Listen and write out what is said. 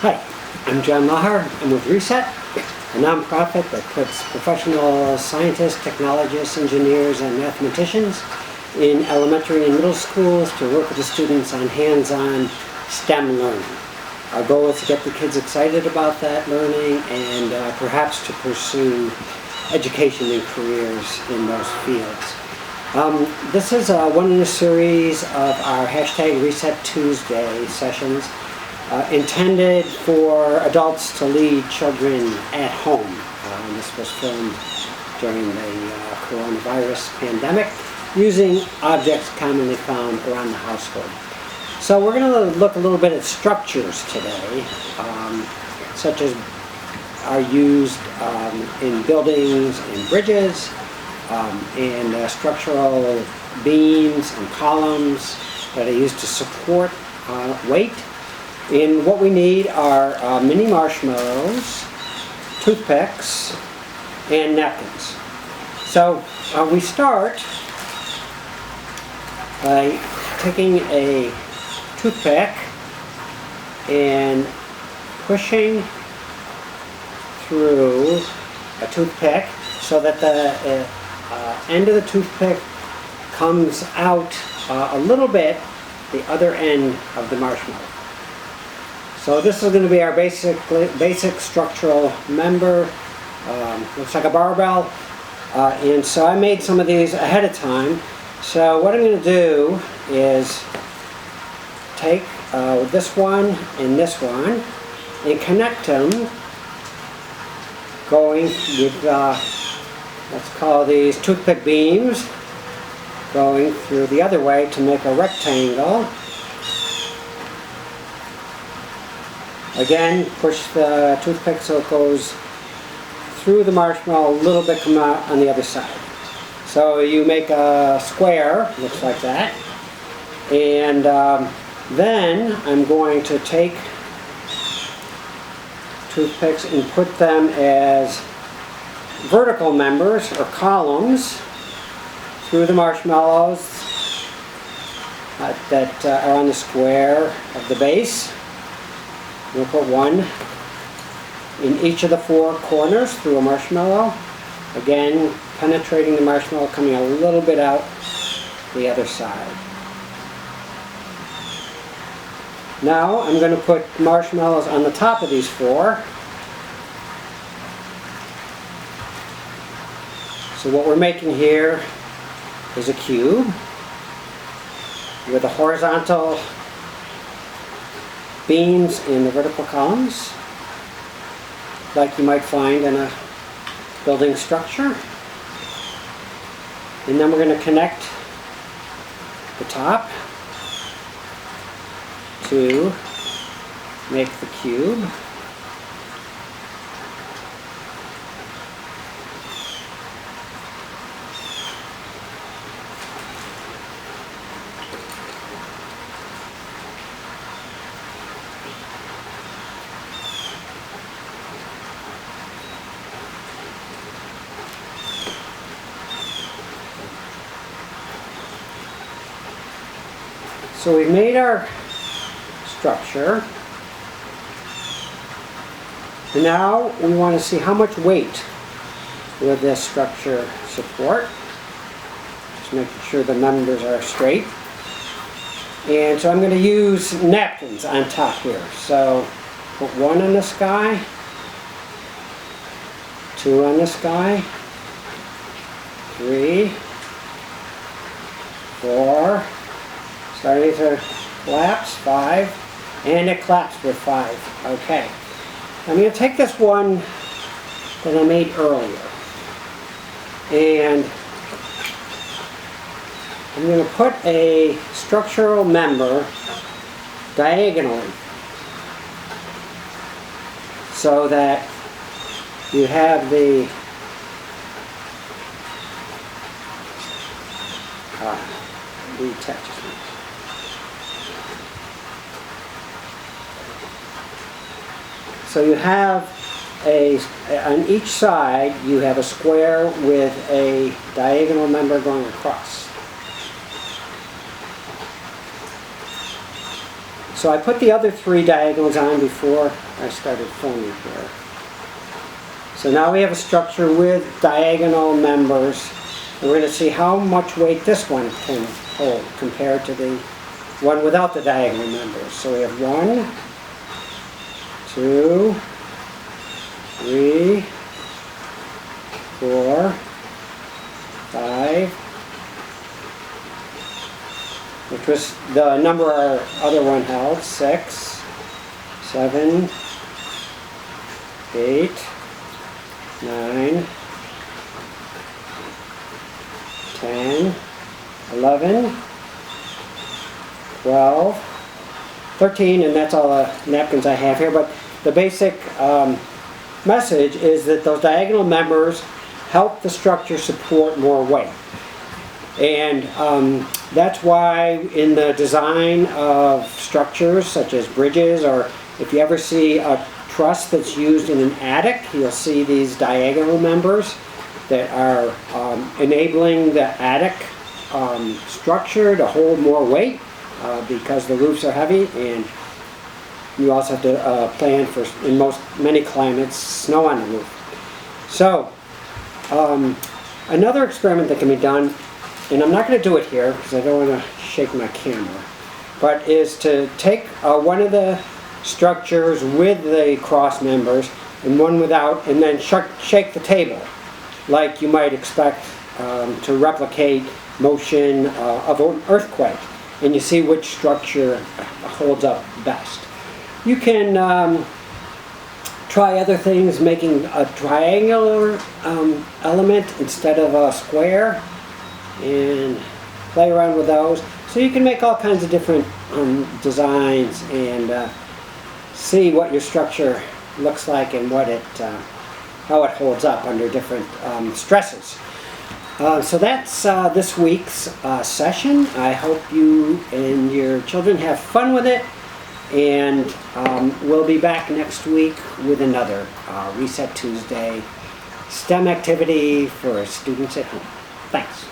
Hi, I'm John Maher. I'm with RESET, a nonprofit that puts professional scientists, technologists, engineers, and mathematicians in elementary and middle schools to work with the students on hands-on STEM learning. Our goal is to get the kids excited about that learning and perhaps to pursue education and careers in those fields. This is one in a series of our hashtag Reset Tuesday sessions intended for adults to lead children at home. This was filmed during the coronavirus pandemic using objects commonly found around the household. So we're going to look a little bit at structures today, such as are used in buildings and bridges, and structural beams and columns that are used to support weight. And what we need are mini marshmallows, toothpicks, and napkins. So we start by taking a toothpick and pushing through a toothpick so that the end of the toothpick comes out a little bit the other end of the marshmallow. So this is going to be our basic structural member. Looks like a barbell. And so I made some of these ahead of time. So what I'm going to do is take this one and connect them, going with, let's call these toothpick beams, going through the other way to make a rectangle. Again, push the toothpick so it goes through the marshmallow, a little bit come out on the other side. So you make a square, looks like that. And then I'm going to take toothpicks and put them as vertical members or columns through the marshmallows that are on the square of the base. We'll put one in each of the four corners through a marshmallow. Again, penetrating the marshmallow, coming a little bit out the other side. Now I'm going to put marshmallows on the top of these four. So what we're making here is a cube with a horizontal beams in the vertical columns, like you might find in a building structure. And then we're going to connect the top to make the cube. So we've made our structure, and now we want to see how much weight will this structure support. Just making sure the members are straight. And so I'm going to use napkins on top here. So put one on this guy, two on this guy, 3, 4, starting to collapse, 5, and it collapsed with 5. Okay. I'm going to take this one that I made earlier, and I'm going to put a structural member diagonally so that you have the attachment. So you have on each side you have a square with a diagonal member going across. So I put the other 3 diagonals on before I started filming here. So now we have a structure with diagonal members. And we're going to see how much weight this one can hold compared to the one without the diagonal members. So we have 1, 2, 3, 4, 5, which was the number our other one held, 6, 7, 8, 9, 10, 11, 12, 13, and that's all the napkins I have here. But the basic message is that those diagonal members help the structure support more weight. And that's why in the design of structures such as bridges, or if you ever see a truss that's used in an attic, you'll see these diagonal members that are enabling the attic structure to hold more weight because the roofs are heavy, and you also have to plan for, in many climates, snow on the roof. So another experiment that can be done, and I'm not going to do it here because I don't want to shake my camera, but is to take one of the structures with the cross members and one without, and then shake the table like you might expect to replicate motion of an earthquake, and you see which structure holds up best. You can try other things, making a triangular element instead of a square, and play around with those. So you can make all kinds of different designs and see what your structure looks like and what how it holds up under different stresses. So that's this week's session. I hope you and your children have fun with it, and we'll be back next week with another Reset Tuesday STEM activity for students at home. Thanks.